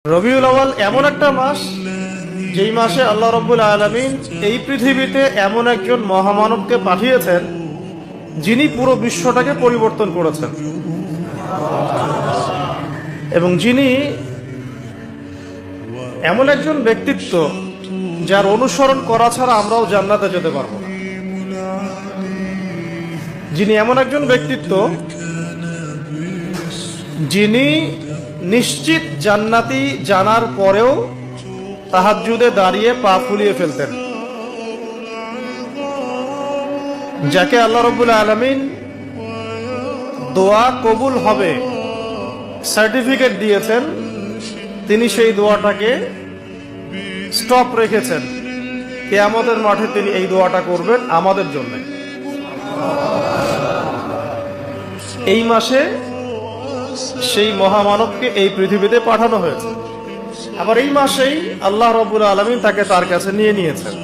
রবিউল আউয়াল এমন একটা মাস যেই মাসে আল্লাহ রাব্বুল আলামিন এই পৃথিবীতে এমন একজন মহামানবকে পাঠিয়েছেন যিনি পুরো বিশ্বটাকে পরিবর্তন করেছেন এবং যিনি এমন একজন ব্যক্তিত্ব যার অনুসরণ করা ছাড়া আমরাও জান্নাতে যেতে পারবো না। যিনি এমন একজন ব্যক্তিত্ব যিনি নিশ্চিত জান্নাতি জানার পরেও তাহাজ্জুদে দাঁড়িয়ে পা ফুলিয়ে ফেলতেন, যাকে আল্লাহ রাব্বুল আলামিন দোয়া কবুল হবে সার্টিফিকেট দিয়েছেন, তিনি সেই দোয়াটাকে স্টপ রেখেছেন। কিয়ামতের মাঠে তিনি এই দোয়াটা করবেন আমাদের জন্য। এই মাসে সেই মহামানবকে এই পৃথিবীতে পাঠানো হয়েছে। আবার এই মাসেই আল্লাহ রাব্বুল আলামিন তাকে তার কাছে নিয়ে নিয়েছেন।